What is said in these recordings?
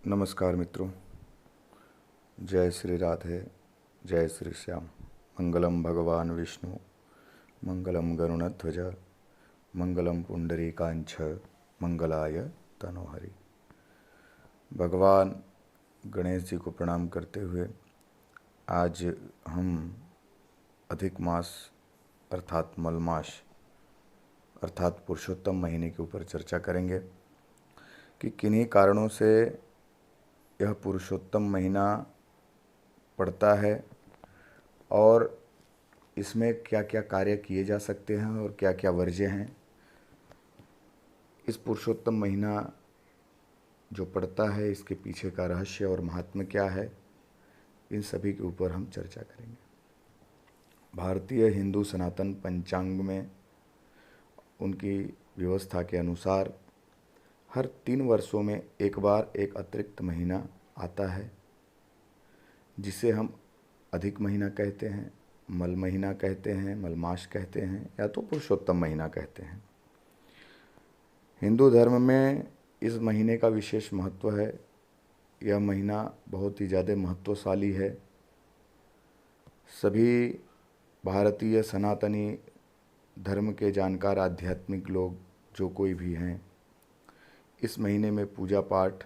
नमस्कार मित्रों। जय श्री राधे, जय श्री श्याम। मंगलम भगवान विष्णु, मंगलम गरुणध्वज, मंगलम पुंडरीकांछ, मंगलाय तनोहरि। भगवान गणेश जी को प्रणाम करते हुए आज हम अधिक मास अर्थात मलमास अर्थात पुरुषोत्तम महीने के ऊपर चर्चा करेंगे कि किन्हीं कारणों से यह पुरुषोत्तम महीना पड़ता है और इसमें क्या क्या कार्य किए जा सकते हैं और क्या क्या वर्ज्य हैं। इस पुरुषोत्तम महीना जो पड़ता है इसके पीछे का रहस्य और महात्म्य क्या है, इन सभी के ऊपर हम चर्चा करेंगे। भारतीय हिंदू सनातन पंचांग में उनकी व्यवस्था के अनुसार हर 3 वर्षों में एक बार एक अतिरिक्त महीना आता है, जिसे हम अधिक महीना कहते हैं, मल महीना कहते हैं, मलमास कहते हैं या तो पुरुषोत्तम महीना कहते हैं। हिंदू धर्म में इस महीने का विशेष महत्व है। यह महीना बहुत ही ज़्यादा महत्वशाली है। सभी भारतीय सनातनी धर्म के जानकार आध्यात्मिक लोग जो कोई भी हैं, इस महीने में पूजा पाठ,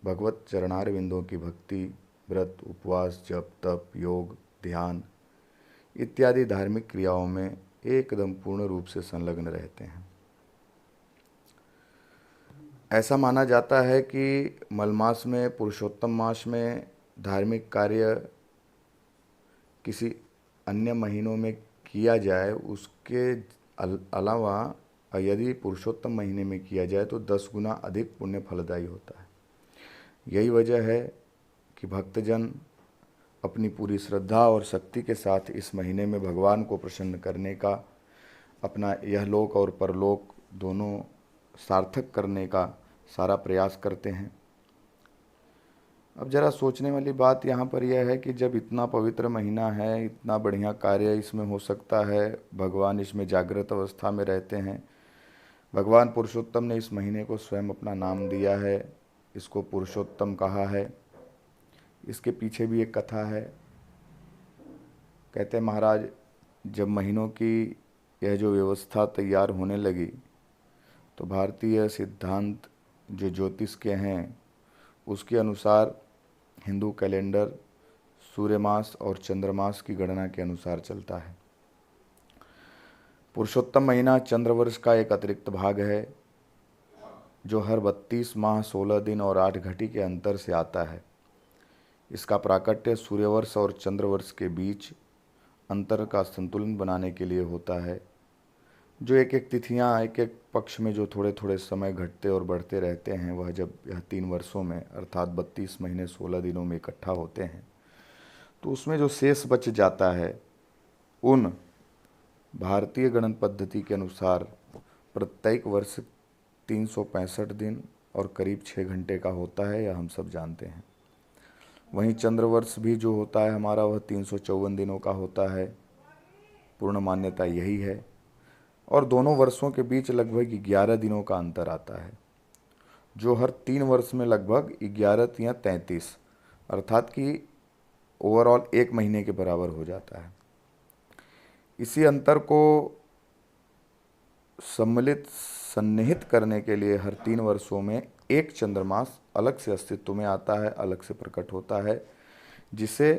भगवत चरणार विंदों की भक्ति, व्रत, उपवास, जप, तप, योग, ध्यान इत्यादि धार्मिक क्रियाओं में एकदम पूर्ण रूप से संलग्न रहते हैं। ऐसा माना जाता है कि मलमास में, पुरुषोत्तम मास में धार्मिक कार्य किसी अन्य महीनों में किया जाए उसके अलावा यदि पुरुषोत्तम महीने में किया जाए तो 10 गुना अधिक पुण्य फलदायी होता है। यही वजह है कि भक्तजन अपनी पूरी श्रद्धा और शक्ति के साथ इस महीने में भगवान को प्रसन्न करने का, अपना यह लोक और परलोक दोनों सार्थक करने का सारा प्रयास करते हैं। अब जरा सोचने वाली बात यहाँ पर यह है कि जब इतना पवित्र महीना है, इतना बढ़िया कार्य इसमें हो सकता है, भगवान इसमें जागृत अवस्था में रहते हैं। भगवान पुरुषोत्तम ने इस महीने को स्वयं अपना नाम दिया है, इसको पुरुषोत्तम कहा है। इसके पीछे भी एक कथा है। कहते हैं महाराज, जब महीनों की यह जो व्यवस्था तैयार होने लगी तो भारतीय सिद्धांत जो ज्योतिष के हैं उसके अनुसार हिंदू कैलेंडर सूर्यमास और चंद्रमास की गणना के अनुसार चलता है। पुरुषोत्तम महीना चंद्रवर्ष का एक अतिरिक्त भाग है जो हर 32 माह 16 दिन और 8 घटी के अंतर से आता है। इसका प्राकट्य सूर्यवर्ष और चंद्रवर्ष के बीच अंतर का संतुलन बनाने के लिए होता है। जो एक एक तिथियां, एक एक पक्ष में जो थोड़े थोड़े समय घटते और बढ़ते रहते हैं, वह जब यह 3 वर्षों में अर्थात 32 महीने 16 दिनों में इकट्ठा होते हैं तो उसमें जो शेष बच जाता है उन भारतीय गणन पद्धति के अनुसार प्रत्येक वर्ष 365 दिन और करीब 6 घंटे का होता है, यह हम सब जानते हैं। वहीं चंद्रवर्ष भी जो होता है हमारा, वह 354 दिनों का होता है। पूर्ण मान्यता यही है। और दोनों वर्षों के बीच लगभग 11 दिनों का अंतर आता है, जो हर 3 वर्ष में लगभग 11 या 33 अर्थात कि ओवरऑल 1 महीने के बराबर हो जाता है। इसी अंतर को सम्मिलित सन्निहित करने के लिए हर 3 वर्षों में एक चंद्रमास अलग से अस्तित्व में आता है, अलग से प्रकट होता है, जिसे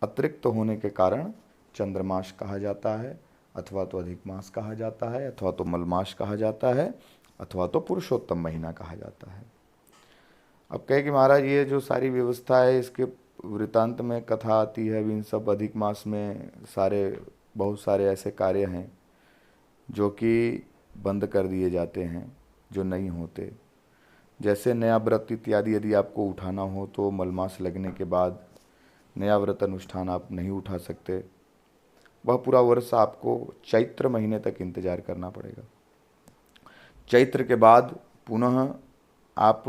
अतिरिक्त होने के कारण चंद्रमास कहा जाता है, अथवा तो अधिक मास कहा जाता है, अथवा तो मलमास कहा जाता है, अथवा तो पुरुषोत्तम महीना कहा जाता है। अब कहे कि महाराज ये जो सारी व्यवस्था है इसके वृत्तांत में कथा आती है, इन सब अधिक मास में बहुत सारे ऐसे कार्य हैं जो कि बंद कर दिए जाते हैं, जो नहीं होते। जैसे नया व्रत इत्यादि यदि आपको उठाना हो तो मलमास लगने के बाद नया व्रत अनुष्ठान आप नहीं उठा सकते। वह पूरा वर्ष आपको चैत्र महीने तक इंतजार करना पड़ेगा। चैत्र के बाद पुनः आप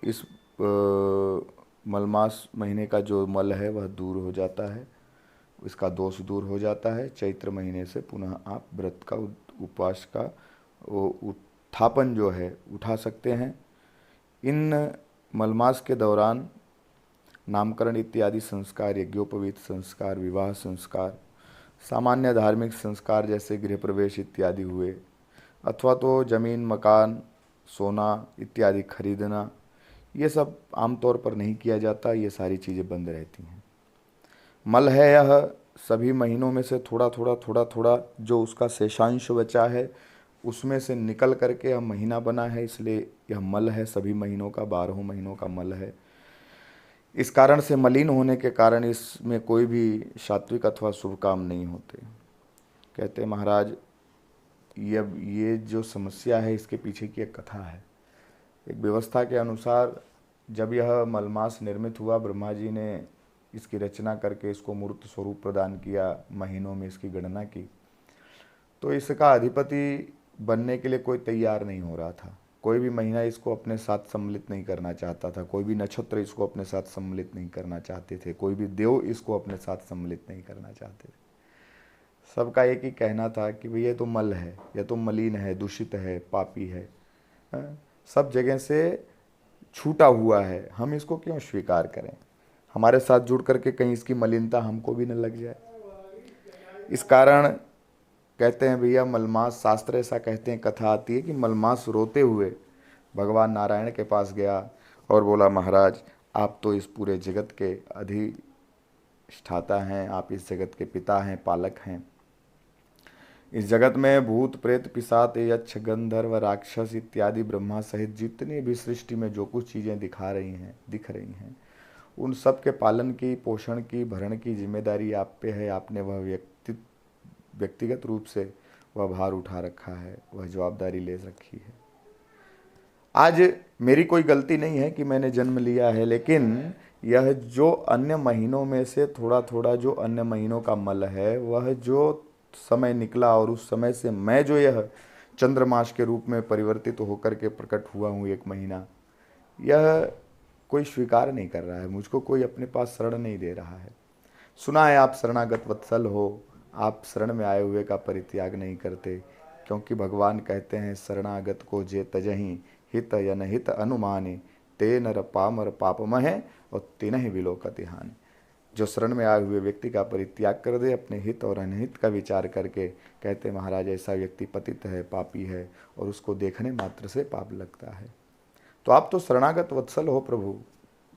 इस मलमास महीने का जो मल है वह दूर हो जाता है, इसका दोष दूर हो जाता है। चैत्र महीने से पुनः आप व्रत का, उपवास का उत्थापन जो है उठा सकते हैं। इन मलमास के दौरान नामकरण इत्यादि संस्कार, यज्ञोपवीत संस्कार, विवाह संस्कार, सामान्य धार्मिक संस्कार जैसे गृह प्रवेश इत्यादि हुए, अथवा तो जमीन, मकान, सोना इत्यादि खरीदना, ये सब आमतौर पर नहीं किया जाता। ये सारी चीज़ें बंद रहती हैं। मल है यह सभी महीनों में से थोड़ा थोड़ा जो उसका शेषांश बचा है उसमें से निकल करके यह महीना बना है, इसलिए यह मल है। सभी महीनों का, 12 महीनों का मल है। इस कारण से मलिन होने के कारण इसमें कोई भी सात्विक अथवा शुभ काम नहीं होते। कहते महाराज ये जो समस्या है इसके पीछे की एक कथा है। एक व्यवस्था के अनुसार जब यह मलमास निर्मित हुआ, ब्रह्मा जी ने इसकी रचना करके इसको मूर्त स्वरूप प्रदान किया, महीनों में इसकी गणना की, तो इसका अधिपति बनने के लिए कोई तैयार नहीं हो रहा था। कोई भी महीना इसको अपने साथ सम्मिलित नहीं करना चाहता था, कोई भी नक्षत्र इसको अपने साथ सम्मिलित नहीं करना चाहते थे, कोई भी देव इसको अपने साथ सम्मिलित नहीं करना चाहते थे। सबका एक ही कहना था कि भई ये तो मल है, यह तो मलिन है, दूषित है, पापी है, सब जगह से छूटा हुआ है, हम इसको क्यों स्वीकार करें, हमारे साथ जुड़ करके कहीं इसकी मलिनता हमको भी न लग जाए। इस कारण कहते हैं भैया मलमास, शास्त्र ऐसा कहते हैं, कथा आती है कि मलमास रोते हुए भगवान नारायण के पास गया और बोला महाराज आप तो इस पूरे जगत के अधिष्ठाता हैं, आप इस जगत के पिता हैं, पालक हैं। इस जगत में भूत प्रेत पिशाच यक्ष गंधर्व राक्षस इत्यादि ब्रह्मा सहित जितनी भी सृष्टि में जो कुछ चीज़ें दिख रही हैं उन सब के पालन की, पोषण की, भरण की जिम्मेदारी आप पे है। आपने वह व्यक्तिगत रूप से वह भार उठा रखा है, वह जवाबदारी ले रखी है। आज मेरी कोई गलती नहीं है कि मैंने जन्म लिया है, लेकिन यह जो अन्य महीनों में से थोड़ा थोड़ा जो अन्य महीनों का मल है, वह जो समय निकला और उस समय से मैं जो यह चंद्रमास के रूप में परिवर्तित होकर के प्रकट हुआ हूँ एक महीना, यह कोई स्वीकार नहीं कर रहा है, मुझको कोई अपने पास शरण नहीं दे रहा है। सुना है आप शरणागत वत्सल हो, आप शरण में आए हुए का परित्याग नहीं करते, क्योंकि भगवान कहते हैं शरणागत को जे तजहि हित अनहित अनुमाने ते नर पामर पापमह और तिनहि विलोकति हानि। जो शरण में आए हुए व्यक्ति का परित्याग कर दे, अपने हित और अनहित का विचार करके, कहते महाराज ऐसा व्यक्ति पतित है, पापी है और उसको देखने मात्र से पाप लगता है। तो आप तो शरणागत वत्सल हो प्रभु,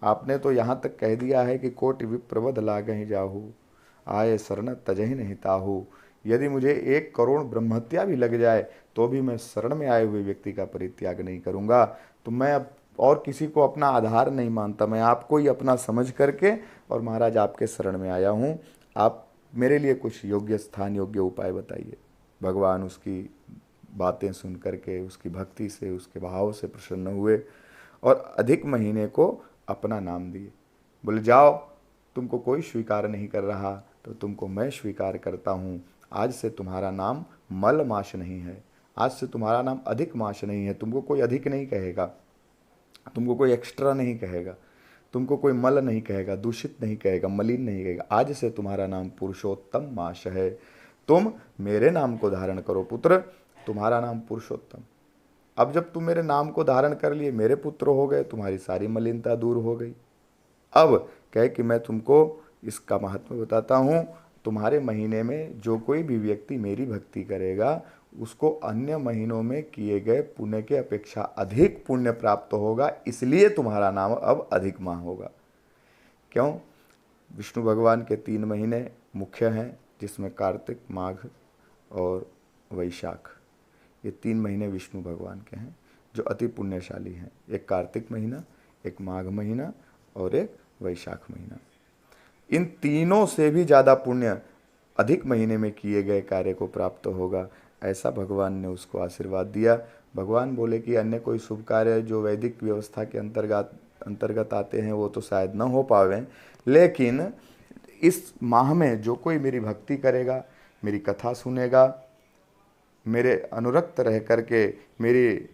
आपने तो यहाँ तक कह दिया है कि कोटि विप्रवध लागहि जाहू आए शरण तजहि नहीं ताहू। यदि मुझे 1 करोड़ ब्रह्महत्या भी लग जाए तो भी मैं शरण में आए हुए व्यक्ति का परित्याग नहीं करूँगा। तो मैं अब और किसी को अपना आधार नहीं मानता, मैं आपको ही अपना समझ करके और महाराज आपके शरण में आया हूँ। आप मेरे लिए कुछ योग्य स्थान, योग्य उपाय बताइए। भगवान उसकी बातें सुन करके, उसकी भक्ति से, उसके भाव से प्रसन्न हुए और अधिक महीने को अपना नाम दिए। बोले जाओ, तुमको कोई स्वीकार नहीं कर रहा तो तुमको मैं स्वीकार करता हूँ। आज से तुम्हारा नाम मल मास नहीं है, आज से तुम्हारा नाम अधिक मास नहीं है। तुमको कोई अधिक नहीं कहेगा, तुमको कोई एक्स्ट्रा नहीं कहेगा, तुमको कोई मल नहीं कहेगा, दूषित नहीं कहेगा, मलिन नहीं कहेगा। आज से तुम्हारा नाम पुरुषोत्तम मास है। तुम मेरे नाम को धारण करो पुत्र, तुम्हारा नाम पुरुषोत्तम। अब जब तुम मेरे नाम को धारण कर लिए, मेरे पुत्र हो गए, तुम्हारी सारी मलिनता दूर हो गई। अब कहे कि मैं तुमको इसका महत्व बताता हूँ। तुम्हारे महीने में जो कोई भी व्यक्ति मेरी भक्ति करेगा उसको अन्य महीनों में किए गए पुण्य के अपेक्षा अधिक पुण्य प्राप्त होगा, इसलिए तुम्हारा नाम अब अधिक माह होगा। क्यों? विष्णु भगवान के 3 महीने मुख्य हैं, जिसमें कार्तिक, माघ और वैशाख, ये 3 महीने विष्णु भगवान के हैं जो अति पुण्यशाली हैं। एक कार्तिक महीना, एक माघ महीना और एक वैशाख महीना। इन तीनों से भी ज़्यादा पुण्य अधिक महीने में किए गए कार्य को प्राप्त होगा, ऐसा भगवान ने उसको आशीर्वाद दिया। भगवान बोले कि अन्य कोई शुभ कार्य जो वैदिक व्यवस्था के अंतर्गत आते हैं वो तो शायद न हो पावे, लेकिन इस माह में जो कोई मेरी भक्ति करेगा, मेरी कथा सुनेगा, मेरे अनुरक्त रह करके मेरी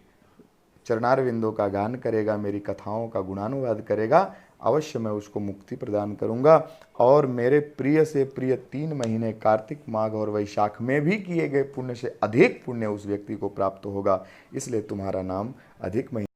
चरणारविंदों का गान करेगा, मेरी कथाओं का गुणानुवाद करेगा, अवश्य मैं उसको मुक्ति प्रदान करूंगा। और मेरे प्रिय से प्रिय 3 महीने कार्तिक, माघ और वैशाख में भी किए गए पुण्य से अधिक पुण्य उस व्यक्ति को प्राप्त होगा, इसलिए तुम्हारा नाम अधिक महीने